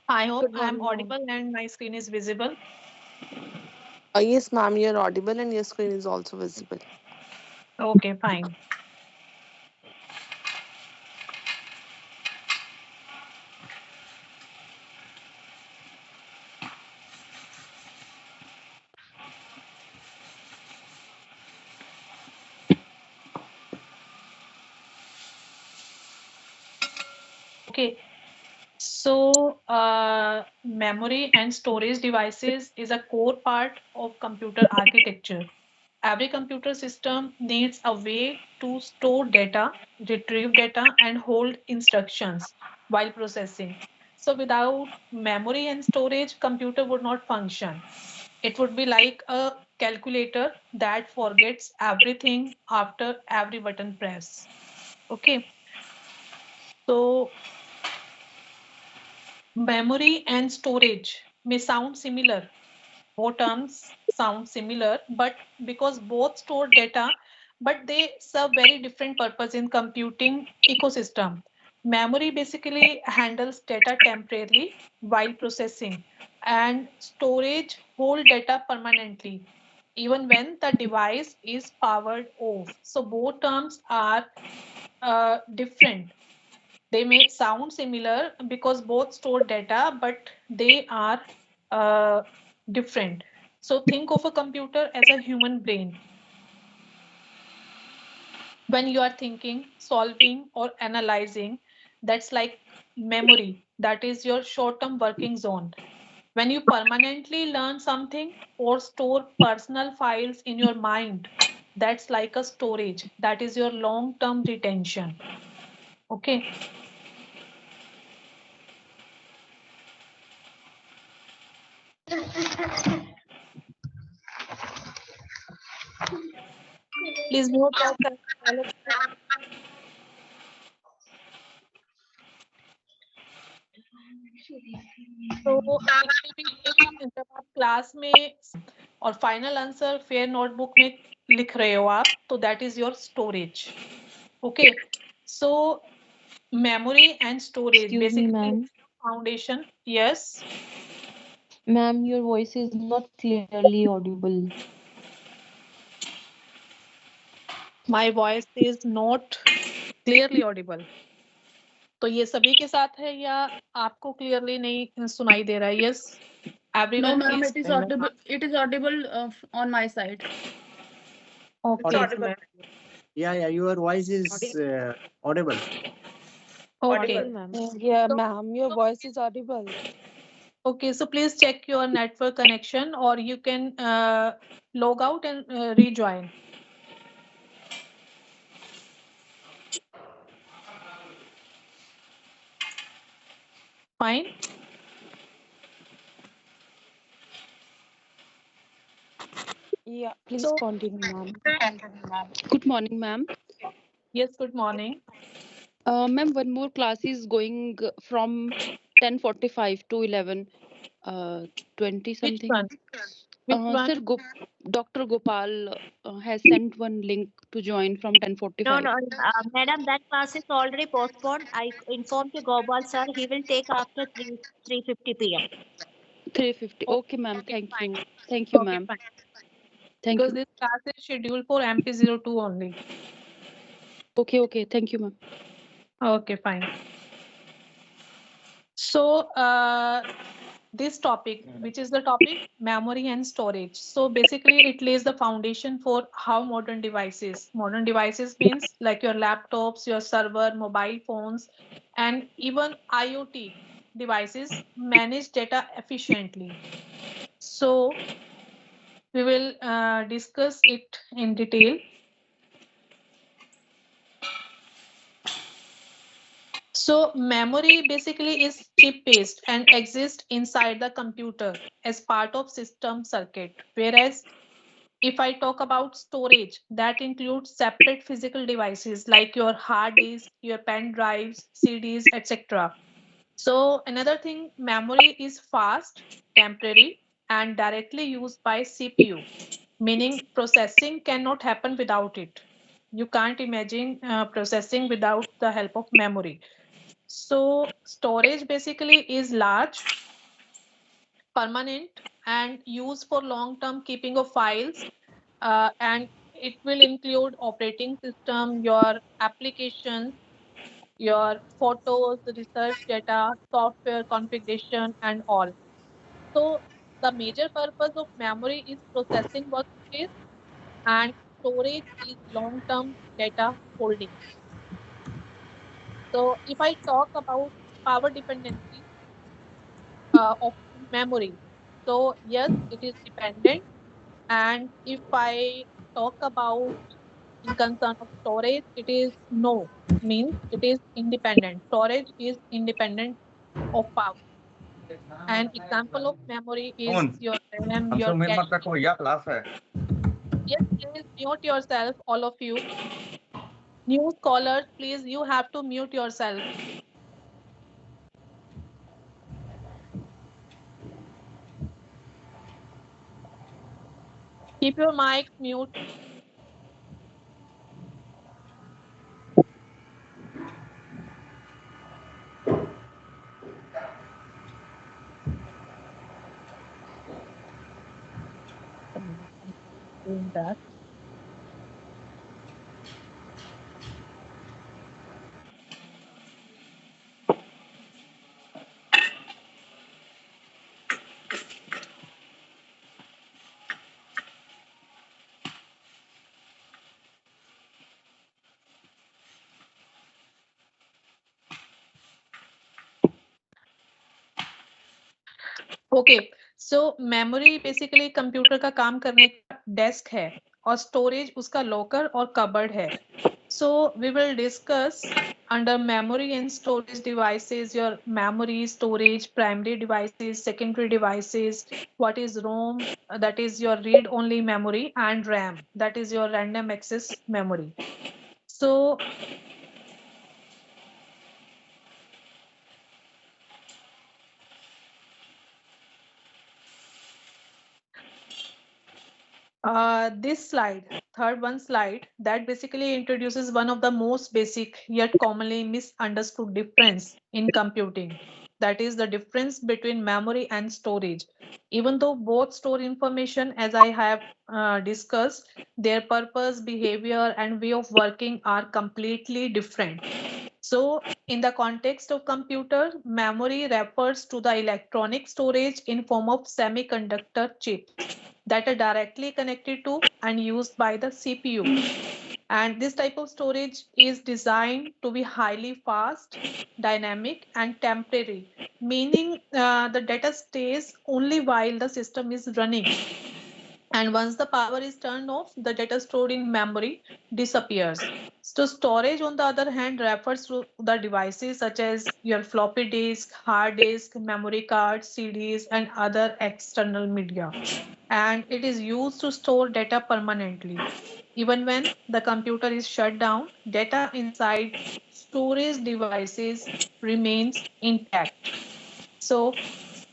I hope Good I am morning, ma'am. audible and my screen is visible. Yes, ma'am, you're audible and your screen is also visible. Okay, fine. Okay, so memory and storage devices is a core part of computer architecture. Every computer system needs a way to store data, retrieve data, and hold instructions while processing. So without memory and storage, computer would not function. It would be like a calculator that forgets everything after every button press. Okay, so memory and storage may sound similar. Both terms sound similar, but because both store data, but they serve very different purpose in computing ecosystem. Memory basically handles data temporarily while processing, and storage hold data permanently, even when the device is powered off. So both terms are different. They may sound similar because both store data, but they are uh, different. So think of a computer as a human brain. When you are thinking, solving, or analyzing, that's like memory. That is your short term working zone. When you permanently learn something or store personal files in your mind, that's like a storage. That is your long term retention. Okay. Please mute yourself. तो it will be जब आप class में और final answer fair notebook में लिख रहे हो आप तो that is your storage okay so memory and storage Excuse me, basically ma'am. foundation yes Ma'am, your voice is not clearly audible. my voice is not clearly audible तो ये सभी के साथ है या आपको क्लियरली नहीं सुनाई दे रहा है yes No, everyone ma'am, please it is Fine, ma'am. audible. It is audible on my side. Okay Audible. Yeah, your voice is audible. Okay Audible, ma'am. Yeah, ma'am, your voice is audible. Okay, so please check your network connection or you can log out and rejoin. Fine. Yeah, please So, continue, ma'am. Good morning, ma'am. yes, good morning. Ma'am, one more class is going from 10:45 to 11, 20 Which something. one? Which one? Sir, Dr. Gopal has sent one link to join from No, 10:45. no, madam, that class is already postponed. I informed to Gopal sir. He will take after 3:50 p.m. 3:50. Okay, ma'am. Okay, Thank fine. you. Thank you, Okay, ma'am. fine. Thank Because you. this class is scheduled for MP02 only. Okay, okay. Thank you, ma'am. Okay, fine. So, this topic, which is the topic memory and storage. So basically, it lays the foundation for how modern devices means like your laptops, your server, mobile phones, and even IoT devices manage data efficiently. So we will discuss it in detail. So memory basically is chip based and exists inside the computer as part of system circuit, whereas if I talk about storage, that includes separate physical devices like your hard disk, your pen drives, CDs, etc. So, another thing, memory is fast, temporary, and directly used by CPU, meaning processing cannot happen without it. You can't imagine processing without the help of memory. So storage basically is large, permanent, and used for long-term keeping of files. And it will include operating system, your applications, your photos, research data, software configuration, and all. So the major purpose of memory is processing workspace, and storage is long-term data holding. So if I talk about power dependency of memory, so yes, it is dependent. And if I talk about in concern of storage, it is no, means it is independent. Storage is independent of power. An example of memory is कौन your RAM, हमसे your उम्मीद मत cache. रखो भैया, class है। Yes, please mute yourself, all of you. New scholars, please, you have to mute yourself. Keep your mic mute. Doing that. Okay, so memory basically computer का काम करने का डेस्क है और स्टोरेज उसका लॉकर और कबर्ड है. So we will discuss under memory and storage devices, your memory, storage, primary devices, secondary devices, what is ROM, that is your read-only memory, and RAM, that is your random access memory. So this slide, third one slide, that basically introduces one of the most basic yet commonly misunderstood difference in computing. That is the difference between memory and storage. Even though both store information, as I have discussed, their purpose, behavior, and way of working are completely different. So, in the context of computer, memory refers to the electronic storage in form of semiconductor chips that are directly connected to and used by the CPU. And this type of storage is designed to be highly fast, dynamic, and temporary, meaning the data stays only while the system is running. And once the power is turned off, the data stored in memory disappears. So storage, on the other hand, refers to the devices such as your floppy disk, hard disk, memory cards, CDs, and other external media. And it is used to store data permanently. Even when the computer is shut down, data inside storage devices remains intact. So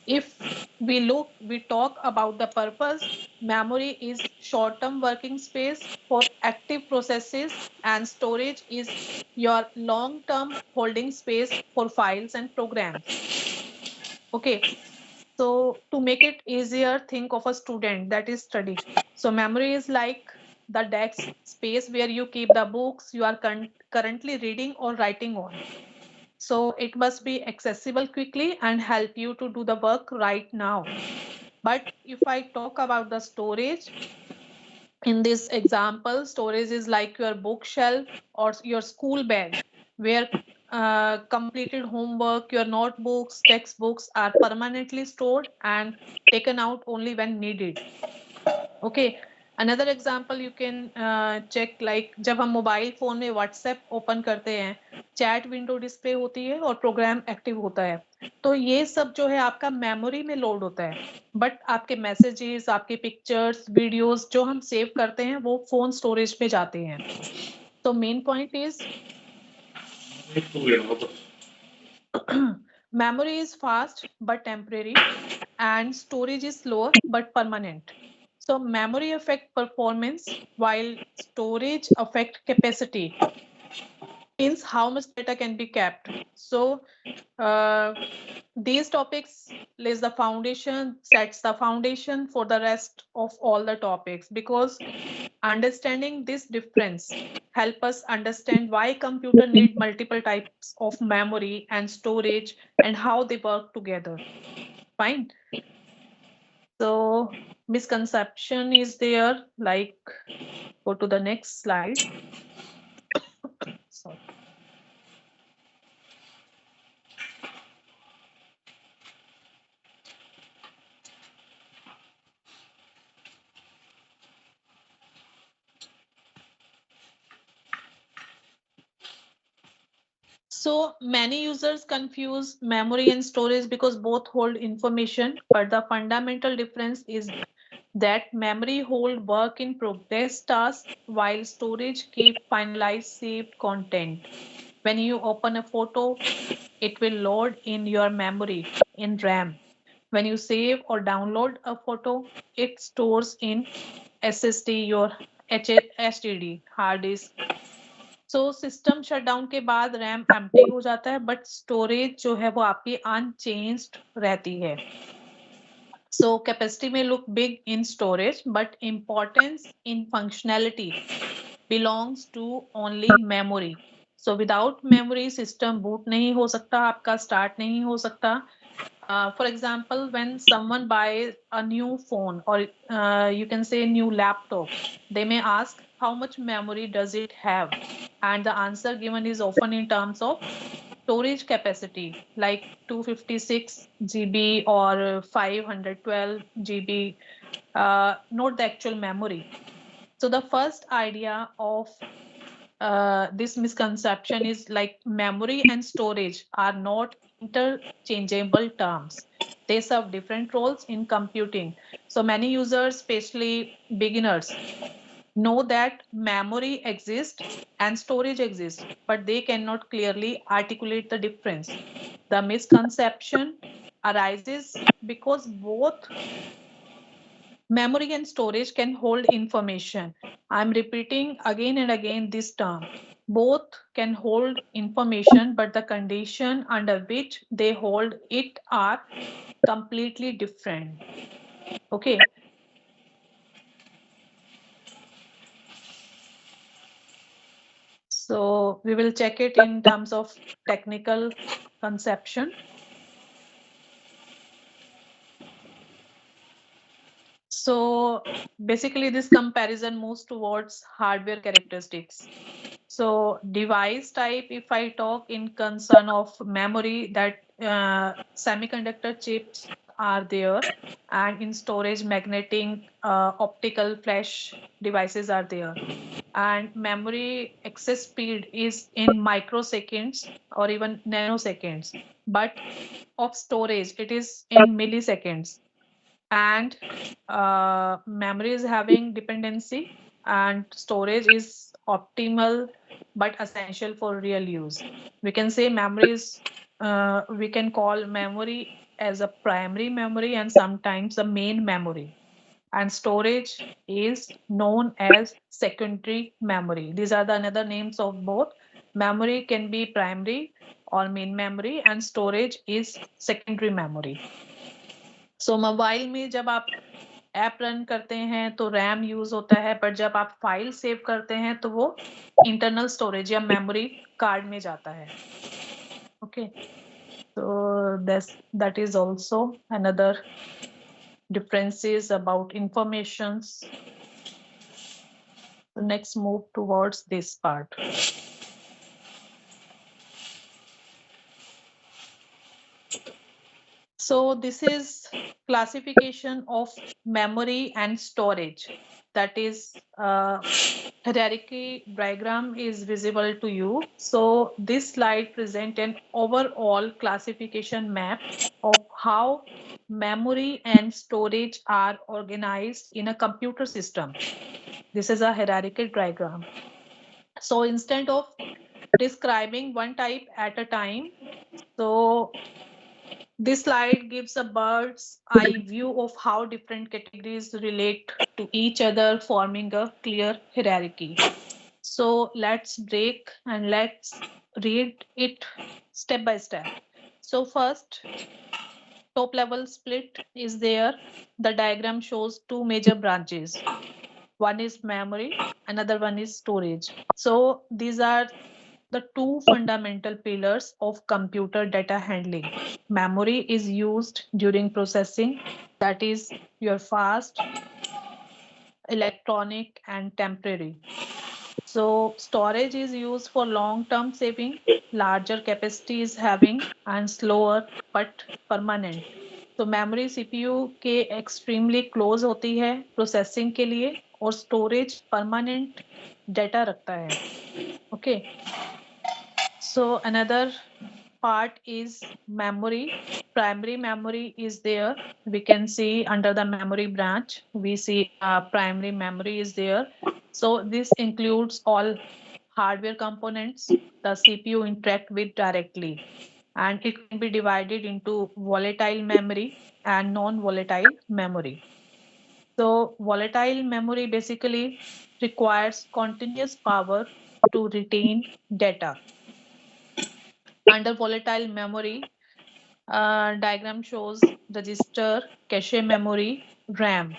if we talk about the purpose, memory is short-term working space for active processes, and storage is your long-term holding space for files and programs. Okay, so to make it easier, think of a student that is studying. So memory is like the desk space where you keep the books you are currently reading or writing on. So it must be accessible quickly and help you to do the work right now. But if I talk about the storage, in this example, storage is like your bookshelf or your school bag, where completed homework, your notebooks, textbooks are permanently stored and taken out only when needed. Okay. Another example you can check, like जब हम mobile phone में WhatsApp open करते हैं, chat window display होती है और programme active होता है, तो ये सब जो है आपका मेमोरी में लोड होता है. बट आपके मैसेजेस, आपके पिक्चर्स, वीडियोस जो हम सेव करते हैं वो फोन स्टोरेज पे जाते हैं. तो main point is memory is fast but temporary and storage is slower but permanent. So memory affect performance while storage affect capacity. means how much data can be kept. So these topics lays the foundation, sets the foundation for the rest of all the topics, because understanding this difference help us understand why computer need multiple types of memory and storage and how they work together. Fine. So misconception is there, like go to the next slide. Sorry. So many users confuse memory and storage because both hold information, but the fundamental difference is that memory hold work in progress tasks while storage keep finalized saved content. When you open a photo, it will load in your memory in RAM. When you save or download a photo, it stores in SSD, your HDD, hard disk. So system shutdown के बाद RAM empty हो जाता है, but storage जो है वो आपकी unchanged रहती है. So capacity may look big in storage, but importance in functionality belongs to only memory. So without memory, system boot नहीं हो सकता, आपका start नहीं हो सकता. For example, when someone buys a new phone or you can say new laptop, they may ask how much memory does it have, and the answer given is often in terms of storage capacity, like 256 GB or 512 GB, not the actual memory. So the first idea of this misconception is like memory and storage are not interchangeable terms. They serve different roles in computing. So many users, especially beginners, know that memory exists and storage exists, but they cannot clearly articulate the difference. The misconception arises because both memory and storage can hold information. I'm repeating again and again this term. Both can hold information, but the condition under which they hold it are completely different. Okay. So we will check it in terms of technical conception. So basically this comparison moves towards hardware characteristics. So device type, if I talk in concern of memory, that semiconductor chips are there, and in storage magnetic optical flash devices are there, and memory access speed is in microseconds or even nanoseconds, but of storage it is in milliseconds. And memory is having dependency, and storage is optimal but essential for real use. We can say memory is we can call memory as a primary memory and sometimes a main memory, and storage is known as secondary memory. These are the another names of both. Memory can be primary or main memory, and storage is secondary memory. So mobile में जब आप app run करते हैं तो RAM use होता है, पर जब आप फाइल सेव करते हैं तो वो इंटरनल स्टोरेज या मेमोरी कार्ड में जाता है. Okay, so that is also another differences about informations. Next, move towards this part. So this is classification of memory and storage. That is hierarchy diagram is visible to you. So this slide presents an overall classification map of how memory and storage are organized in a computer system. This is a hierarchical diagram. So instead of describing one type at a time, so this slide gives a bird's eye view of how different categories relate to each other, forming a clear hierarchy. So let's break and let's read it step by step. So first, top level split is there. The diagram shows two major branches. One is memory, another one is storage. So these are the two fundamental pillars of computer data handling. Memory is used during processing, that is your fast, electronic, and temporary. So storage is used for long-term saving, larger capacity is having, and slower but permanent. तो memory CPU के extremely close होती है processing के लिए और storage permanent data रखता है. Okay, so another part is memory. Primary memory is there. We can see under the memory branch, we see primary memory is there. So this includes all hardware components the CPU interact with directly. And it can be divided into volatile memory and non-volatile memory. So volatile memory basically requires continuous power to retain data. Under volatile memory, diagram shows register, cache memory, RAM.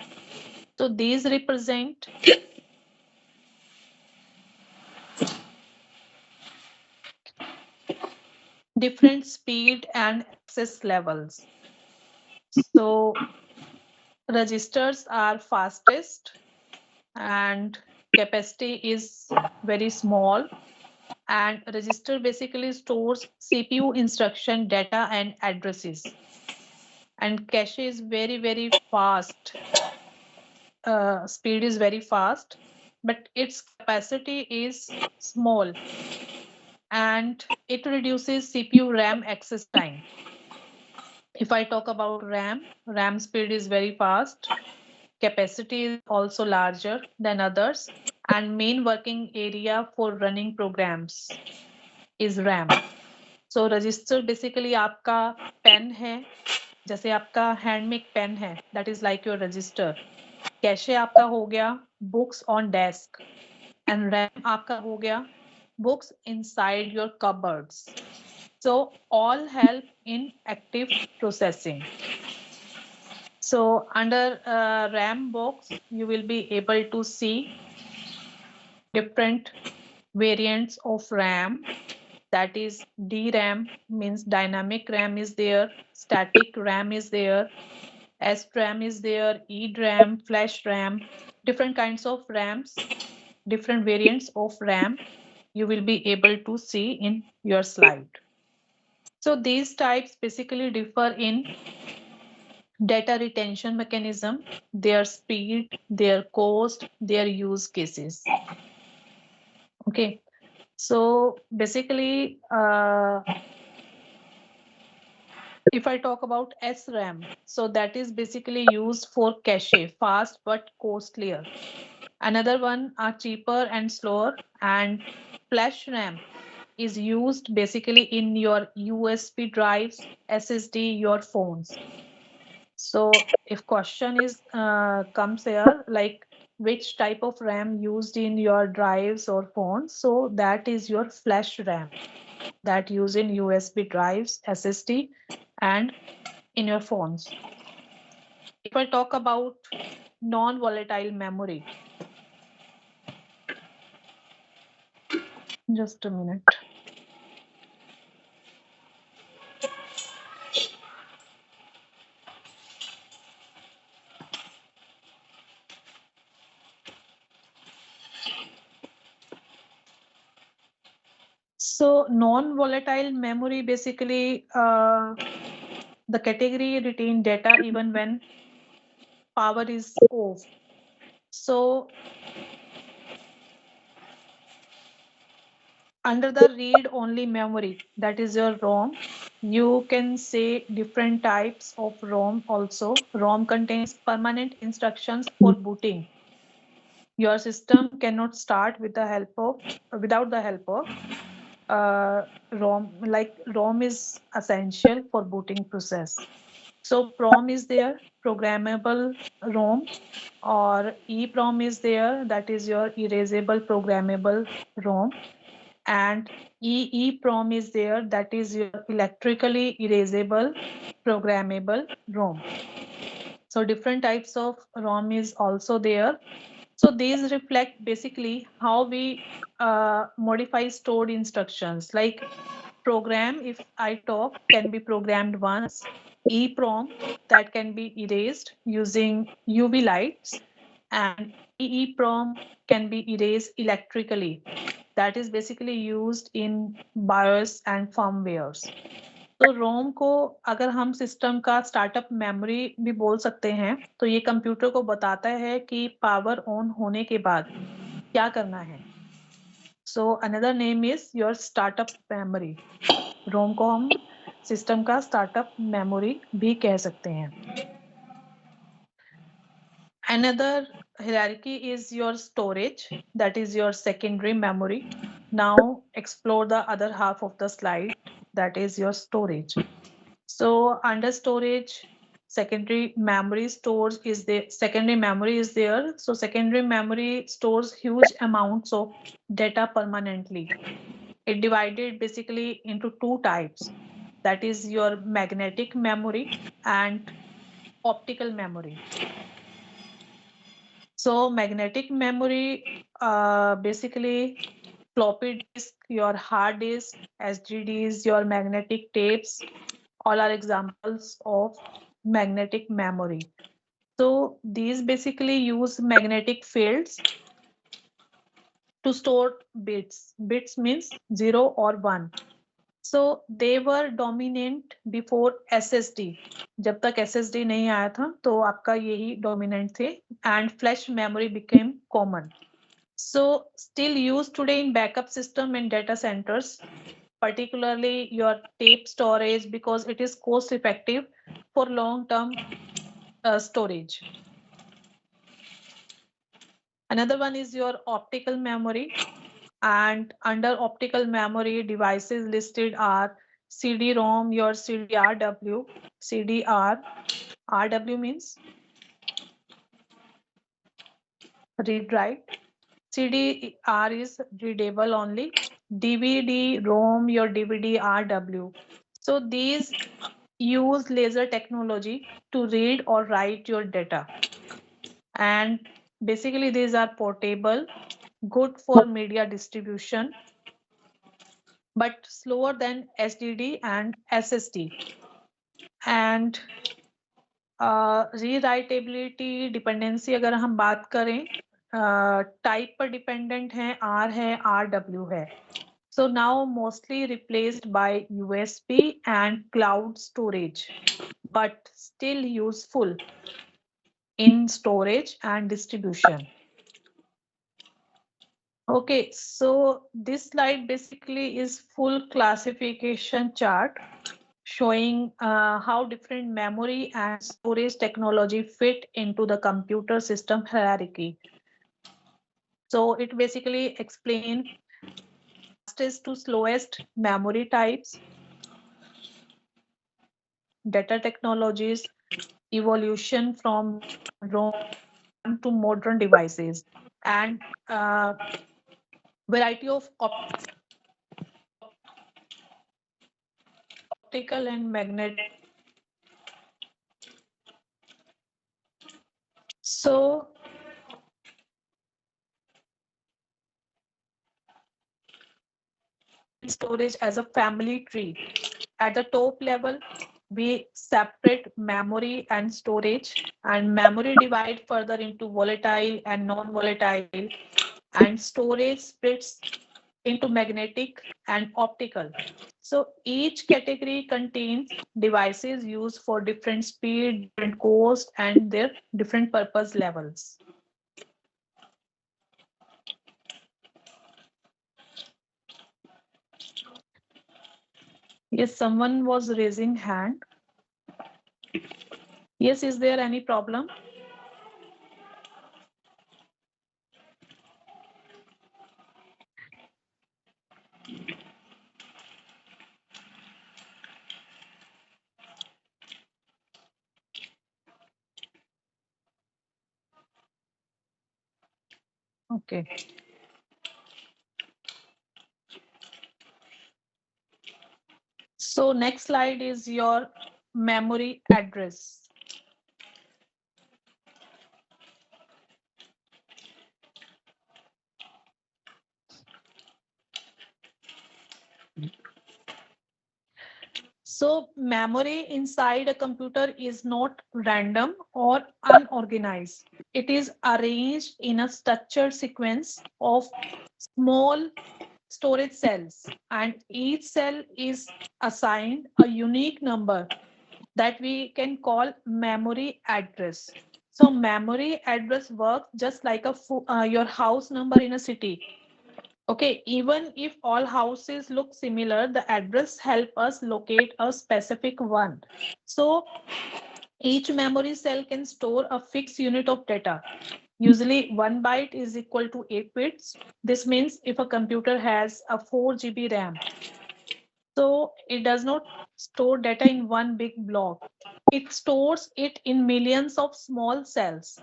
So these represent different speed and access levels. So registers are fastest and capacity is very small, and register basically stores CPU instruction data and addresses, and cache is very fast. Speed is very fast, but its capacity is small and it reduces CPU RAM access time. If I talk about RAM speed is very fast, capacity is also larger than others, and main working area for running programs is RAM. So register basically आपका pen है, जैसे आपका hand में एक pen है, that is like your register. Cache आपका हो गया books on desk, and RAM आपका हो गया books inside your cupboards. So all help in active processing. So under RAM box, you will be able to see different variants of RAM. That is DRAM means dynamic RAM is there, static RAM is there, SRAM is there, EDRAM, flash RAM, different kinds of RAMs, different variants of RAM you will be able to see in your slide. So these types basically differ in data retention mechanism, their speed, their cost, their use cases. Okay, so basically, if I talk about SRAM, so that is basically used for cache, fast but costlier. Another one are cheaper and slower, and flash RAM is used basically in your USB drives, SSD, your phones. So if question is comes here like which type of RAM used in your drives or phones, so that is your flash RAM that use in USB drives, SSD, and in your phones. If I talk about non-volatile memory, just a minute. So non-volatile memory basically the category retain data even when power is off. So under the read-only memory, that is your ROM, you can say different types of ROM also. ROM contains permanent instructions for booting. Your system cannot start with the help of without the help of ROM. Like ROM is essential for booting process. So PROM is there, programmable ROM, or EEPROM is there, that is your erasable programmable ROM, and EEPROM is there, that is your electrically erasable programmable ROM. So different types of ROM is also there. So these reflect basically how we modify stored instructions. Like program, if I talk, can be programmed once. EEPROM, that can be erased using UV lights, and EEPROM can be erased electrically. That is basically used in BIOS and firmwares. तो रोम को अगर हम system का startup memory भी बोल सकते हैं, तो ये कंप्यूटर को बताता है कि पावर ऑन होने के बाद क्या करना है. So another name is your startup memory. ROM को हम सिस्टम का स्टार्टअप मेमोरी भी कह सकते हैं. Another hierarchy is your storage, that is your secondary memory. Now explore the other half of the slide, that is your storage. So under storage, secondary memory is there. So secondary memory stores huge amounts of data permanently. It divided basically into two types. That is your magnetic memory and optical memory. So magnetic memory, basically floppy disk, your hard disk, SSDs, your magnetic tapes, all are examples of magnetic memory. So these basically use magnetic fields to store bits. Bits means 0 or 1. So they were dominant before SSD. जब तक SSD नहीं आया था तो आपका यही dominant थे, and flash memory became common. So still used today in backup system and data centers, particularly your tape storage, because it is cost effective for long term storage. Another one is your optical memory, and under optical memory, devices listed are CD-ROM, your CDRW, CDR. RW means read write. CDR is readable only. DVD-ROM, your DVD-RW. So these use laser technology to read or write your data. And basically these are portable, good for media distribution, but slower than SDD and SSD. And rewritability dependency अगर हम बात करें, type पर dependent है, are है, RW है. So now mostly replaced by USB and cloud storage, but still useful in storage and distribution. Okay, so this slide basically is full classification chart showing how different memory and storage technology fit into the computer system hierarchy. So it basically explains fastest to slowest memory types, data technologies, evolution from ROM to modern devices, and variety of optical and magnetic. So storage as a family tree. At the top level, we separate memory and storage, and memory divide further into volatile and non-volatile, and storage splits into magnetic and optical. So each category contains devices used for different speed, different cost, and their different purpose levels. Yes, someone was raising hand. Yes, is there any problem? Okay. So next slide is your memory address. So memory inside a computer is not random or unorganized. It is arranged in a structured sequence of small storage cells, and each cell is assigned a unique number that we can call memory address. So memory address works just like your house number in a city. Okay, even if all houses look similar, the address help us locate a specific one. So each memory cell can store a fixed unit of data. Usually 1 byte is equal to 8 bits. This means if a computer has a 4 GB RAM, so it does not store data in one big block. It stores it in millions of small cells,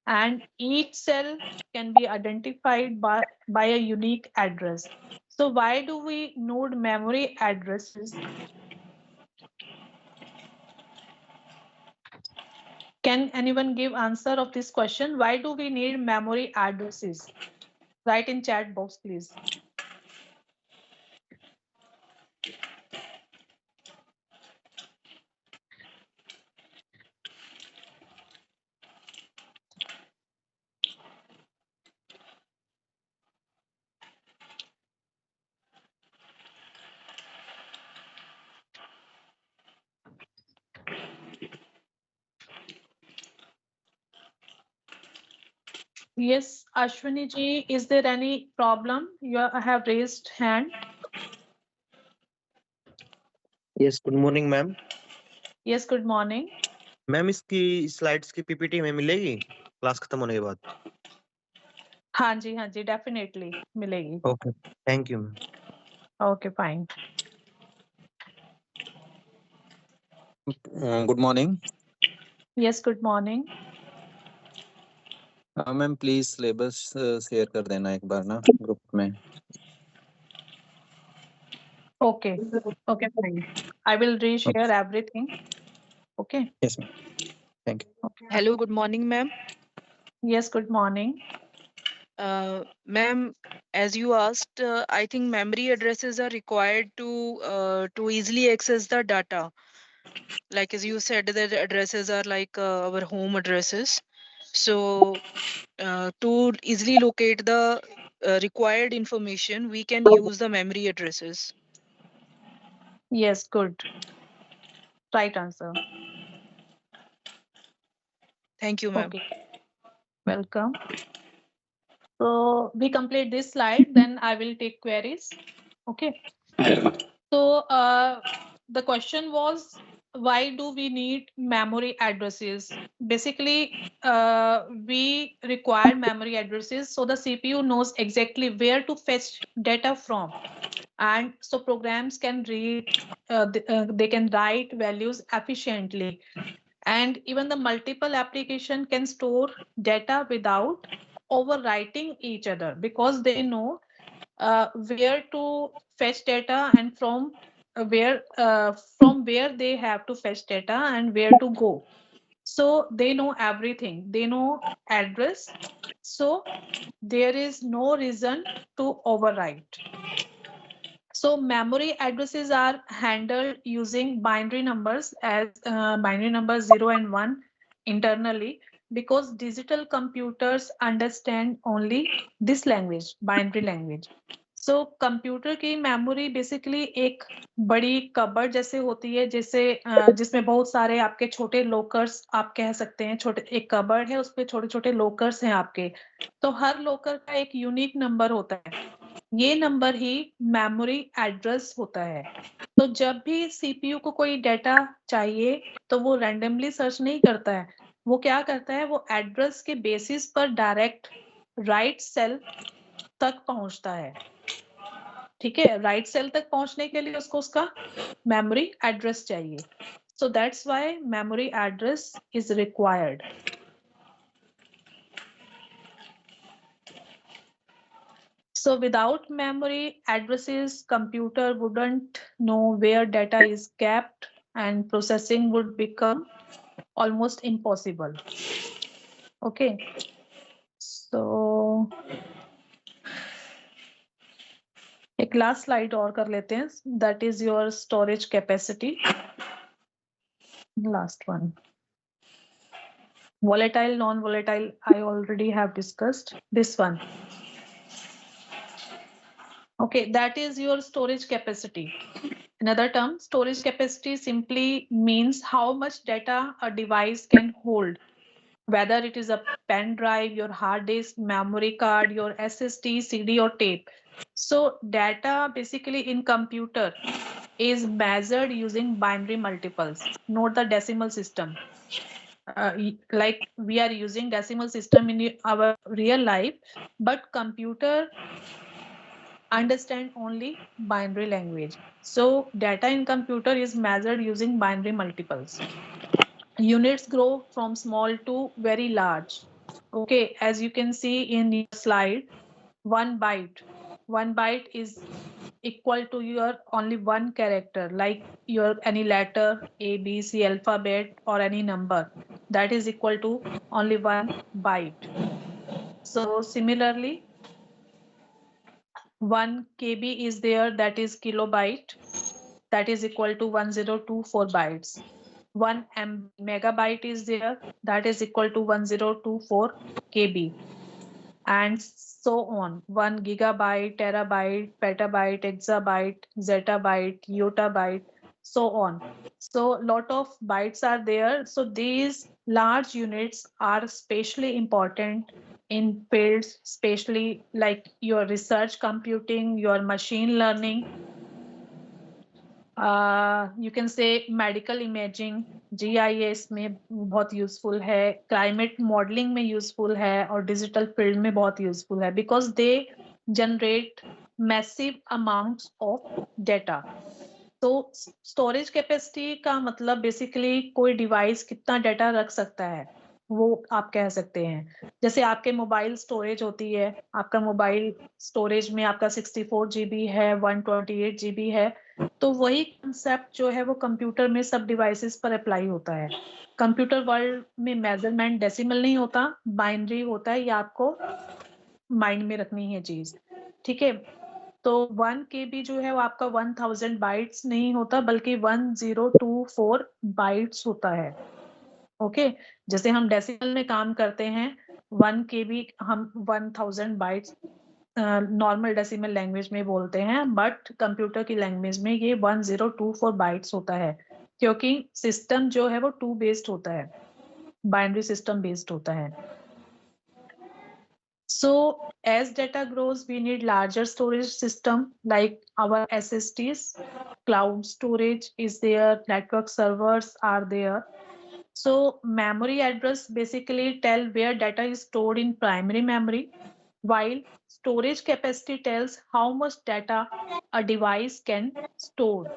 and each cell can be identified by a unique address. So why do we node memory addresses? Can anyone give answer of this question? Why do we need memory addresses? Write in chat box, please. Yes, Ashwini ji, is there any problem? You have raised hand. Yes good morning ma'am. Yes, good morning. Ma'am इसकी slides की PPT में मिलेगी class खत्म होने के बाद? हाँ जी definitely मिलेगी. Okay thank you ma'am. Okay, fine. Good morning Yes, good morning. Ma'am please syllabus share कर देना एक बार ना ग्रुप में। Okay, okay, fine. I will reshare everything. Okay. Yes ma'am thank you. Okay. Hello, good morning, ma'am. Yes, good morning. Ma'am, as you asked, I think memory addresses are required to easily access the data. Like as you said, that addresses are like our home addresses. So to easily locate the required information, we can use the memory addresses. Yes, good. Right answer. Thank you, ma'am. Okay. Welcome. So we complete this slide, then I will take queries. Okay. So the question was, why do we need memory addresses? Basically, we require memory addresses so the CPU knows exactly where to fetch data from. And so programs can read, they can write values efficiently. And even the multiple application can store data without overwriting each other, because they know where to fetch data and from where they have to fetch data and where to go. So they know everything, they know address, so there is no reason to overwrite. So memory addresses are handled using binary numbers as binary numbers 0 and 1 internally, because digital computers understand only this language, binary language. So computer की memory basically एक बड़ी cupboard जैसे होती है, जैसे जिसमें बहुत सारे आपके छोटे लोकर्स आप कह सकते हैं, छोटे एक कबर्ड है उसपे छोटे छोटे लोकर्स हैं आपके, तो हर लोकर का एक यूनिक नंबर होता है, ये नंबर ही मेमोरी एड्रेस होता है। तो जब भी सीपीयू को कोई डाटा चाहिए तो वो रैंडमली सर्च नहीं करता है, वो क्या करता है, वो एड्रेस के बेसिस पर डायरेक्ट राइट सेल तक पहुंचता है। ठीक है, राइट सेल तक पहुंचने के लिए उसको उसका मेमोरी एड्रेस चाहिए। So that's why memory address is required. So without memory addresses, computer wouldn't know where data is kept and processing would become almost impossible. Okay. So एक लास्ट स्लाइड और कर लेते हैं, that is your storage capacity. Last one. Volatile, non-volatile, I already have discussed. This one. Okay, that is your storage capacity. Another term, storage capacity simply means how much data a device can hold, whether it is a pen drive, your hard disk, memory card, your SSD, CD or tape. So data basically in computer is measured using binary multiples, not the decimal system. Like we are using decimal system in our real life, but computer understand only binary language. So data in computer is measured using binary multiples. Units grow from small to very large. Okay, as you can see in your slide, 1 byte is equal to your only one character, like your any letter A, B, C, alphabet or any number, that is equal to only 1 byte. So similarly, 1 KB is there, that is kilobyte, that is equal to 1024 bytes. 1 megabyte is there, that is equal to 1024 KB. And so on. 1 gigabyte, terabyte, petabyte, exabyte, zettabyte, yottabyte, so on. So lot of bytes are there. So these large units are especially important in fields, especially like your research computing, your machine learning, you can say medical imaging, GIS में बहुत useful है, climate modeling में useful है और digital field में बहुत useful है, because they generate massive amounts of data. तो storage capacity का मतलब basically कोई device कितना data रख सकता है वो आप कह सकते हैं. जैसे आपके मोबाइल स्टोरेज होती है, आपका मोबाइल स्टोरेज में आपका 64 GB है, 128 GB है, तो वही कंसेप्ट जो है वो कंप्यूटर में सब डिवाइसेस पर अप्लाई होता है. कंप्यूटर वर्ल्ड में मेजरमेंट डेसिमल नहीं होता, बाइनरी होता है, ये आपको माइंड में रखनी है चीज. ठीक है, तो 1 KB जो है वो आपका 1000 बाइट्स नहीं होता, बल्कि 1024 बाइट्स होता है. ओके, जैसे हम डेसिमल में काम करते हैं 1 KB हम 1000 बाइट्स नॉर्मल डेसिमल लैंग्वेज में बोलते हैं, बट कंप्यूटर की लैंग्वेज में ये 1024 बाइट्स होता है, क्योंकि सिस्टम जो है वो 2 बेस्ड होता है, बाइनरी सिस्टम बेस्ड होता है. So as data grows, we need larger storage system like our SSDs, cloud storage is there, network servers are there. So memory address basically tell where data is stored in primary memory, while storage capacity tells how much data a device can store.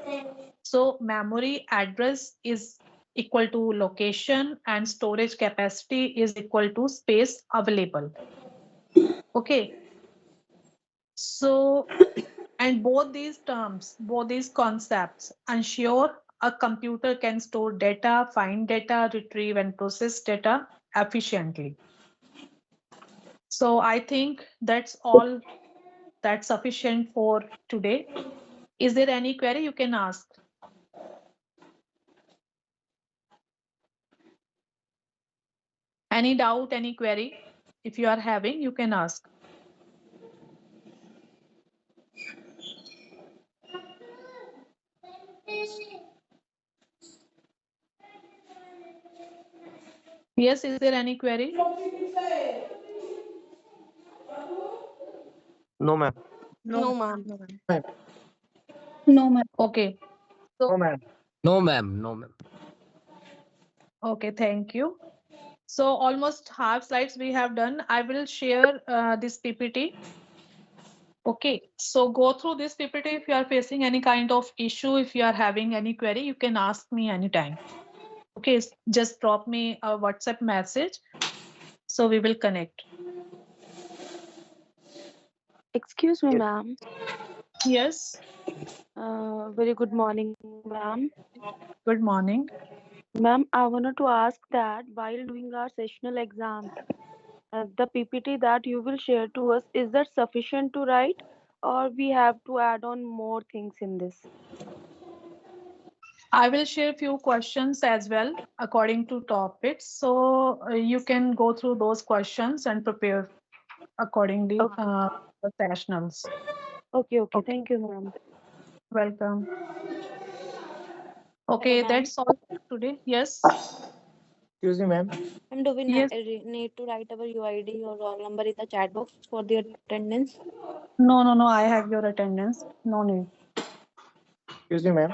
So memory address is equal to location and storage capacity is equal to space available. Okay, so and both these terms, both these concepts ensure a computer can store data, find data, retrieve and process data efficiently. So I think that's all, that's sufficient for today. Is there any query you can ask? Any doubt, any query? If you are having, you can ask. Yes, is there any query? No, ma'am. No, ma'am. No, ma'am. Okay. So, No, ma'am. No, ma'am. No, ma'am. okay, thank you. So almost half slides we have done. I will share this PPT. Okay, so go through this PPT. If you are facing any kind of issue, if you are having any query, you can ask me anytime. Okay, just drop me a WhatsApp message. So we will connect. Excuse me, ma'am. Yes, Very good morning, ma'am. good morning. Ma'am, I wanted to ask that while doing our sessional exams, the PPT that you will share to us, is that sufficient to write, or we have to add on more things in this? I will share few questions as well according to topics. So you can go through those questions and prepare accordingly Okay, the sessionals. okay. Okay, Thank you, ma'am. welcome. Hello, Okay, ma'am. that's all today. Yes, Excuse me, ma'am. Ma'am, do we yes. need to write our UID or roll number in the chat box for the attendance? No. I have your attendance. No need. Excuse me, ma'am.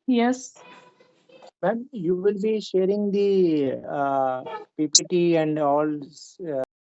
Yes. Ma'am, you will be sharing the PPT and all